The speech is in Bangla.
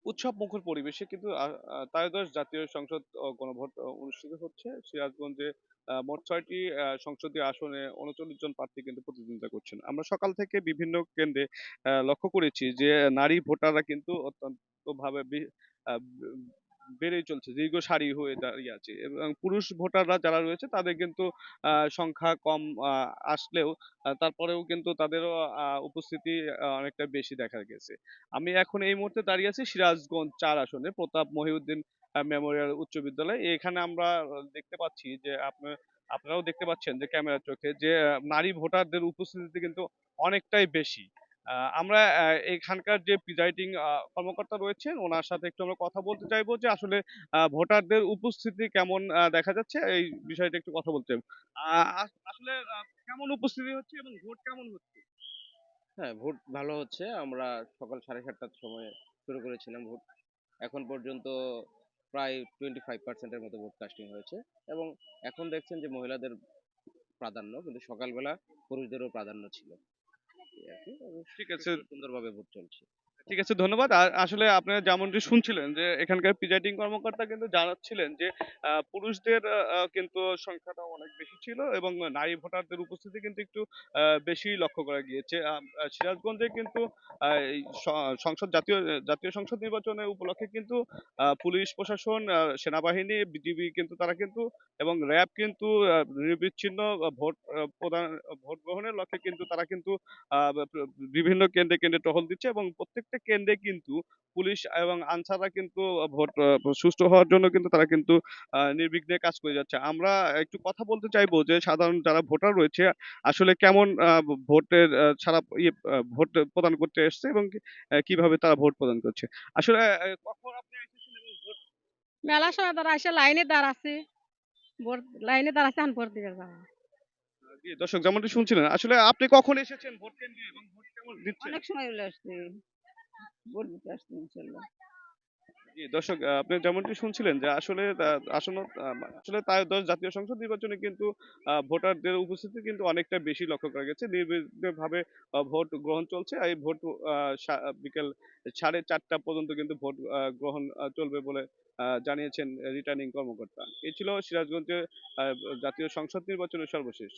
উৎসবমুখর পরিবেশে কিন্তু ত্রয়োদশ জাতীয় সংসদ গণভোট অনুষ্ঠিত হচ্ছে। সিরাজগঞ্জে মোট ৬টি সংসদীয় আসনে ৩৯ জন প্রার্থী কিন্তু প্রতিদ্বন্দ্বিতা করছেন। আমরা সকাল থেকে বিভিন্ন কেন্দ্রে লক্ষ্য করেছি যে নারী ভোটাররা কিন্তু অত্যন্তভাবে আ বেড়েই চলছে। দীর্ঘ সারি হয়ে দাঁড়িয়ে আছে এবং পুরুষ ভোটাররা যারা রয়েছে তাদের কিন্তু সংখ্যা কম আ আসলেও তারপরেও কিন্তু তাদেরও উপস্থিতি অনেকটা বেশি দেখা গেছে। আমি এখন এই মুহূর্তে দাঁড়িয়ে আছি সিরাজগঞ্জ ৪ আসনে প্রতাপ মহিউদ্দিন মেমোরিয়াল উচ্চ বিদ্যালয়। এখানে আমরা দেখতে পাচ্ছি যে আপনারাও দেখতে পাচ্ছেন যে ক্যামেরার চোখে যে নারী ভোটারদের উপস্থিতি কিন্তু অনেকটাই বেশি। আমরা এখানকার যে প্রিজাইডিং কর্মকর্তা রয়েছেন ওনার সাথে একটু আমরা কথা বলতে চাইবো যে আসলে ভোটারদের উপস্থিতি কেমন দেখা যাচ্ছে এই বিষয়টা একটু কথা বলতে চাইবো। আ আসলে কেমন উপস্থিতি হচ্ছে এবং ভোট কেমন হচ্ছে? হ্যাঁ, ভোট ভালো হচ্ছে। আমরা সকাল ৭:৩০ টার সময় শুরু করেছিলাম ভোট। এখন পর্যন্ত প্রায় 25% এর মতো ভোট কাস্টিং হয়েছে এবং এখন দেখছেন যে মহিলাদের প্রাধান্য, কিন্তু সকালবেলা পুরুষদেরও প্রাধান্য ছিল। এই আরকি এবং ঠিক আছে। সুষ্ঠু সুন্দরভাবে ভোট চলছে। ঠিক আছে, ধন্যবাদ। আসলে আপনারা যেমনটি শুনছিলেন যে এখানকার প্রিজাইডিং কর্মকর্তা কিন্তু জানাচ্ছিলেন যে পুরুষদের কিন্তু সংখ্যাটা অনেক বেশি ছিল এবং নারী ভোটারদের উপস্থিতি কিন্তু একটু বেশি লক্ষ্য করা গিয়েছে। সিরাজগঞ্জে কিন্তু এই সংসদ জাতীয় সংসদ নির্বাচনের উপলক্ষে কিন্তু পুলিশ প্রশাসন, সেনাবাহিনী, বিজিবি কিন্তু তারা কিন্তু এবং র‍্যাব কিন্তু নিরবিচ্ছিন্ন ভোট গ্রহণের লক্ষ্যে কিন্তু তারা কিন্তু আ বিভিন্ন কেন্দ্রে টহল দিচ্ছে এবং প্রত্যেকটা কেন্দ্রে কিন্তু পুলিশ এবং আনসাররা কিন্তু ভোট সুষ্ঠু হওয়ার জন্য কিন্তু তারা কিন্তু নির্বিঘ্নে কাজ করে যাচ্ছে। আমরা একটু কথা বলতে চাইবো যে সাধারণ যারা ভোটার রয়েছে আসলে কেমন ভোটের ছাড়া ভোট প্রদান করতে এসছে এবং কিভাবে তারা ভোট প্রদান করছে। আসলে কখন আপনি এসেছেন এবং ভোট মেলা সময় দাঁড়াইছে লাইনে দাঁড়াচ্ছি। ভোট লাইনে দাঁড়াচ্ছি এখন ভোট দিতে যাওয়া। জি, দর্শক যেমনটি শুনছিলেন আসলে আপনি কখন এসেছেন ভোট কেন্দ্রে এবং ভোট কেমন দিচ্ছেন? অনেক সময় হইলো আসছি। ভোট দিতে আসছি ইনশাল্লাহ। জি, দর্শক আপনি যেমনটি শুনছিলেন যে আসলে আসন্ন আসলে ত্রয়োদশ জাতীয় সংসদ নির্বাচনে কিন্তু ভোটারদের উপস্থিতি কিন্তু অনেকটা বেশি লক্ষ্য করা গেছে। নির্বিঘ্নভাবে ভোট গ্রহণ চলছে। এই ভোট আ সা বিকেল ৪:৩০ পর্যন্ত কিন্তু ভোট গ্রহণ চলবে বলে জানিয়েছেন রিটার্নিং কর্মকর্তা। এই ছিল সিরাজগঞ্জে আ জাতীয় সংসদ নির্বাচনের সর্বশেষ।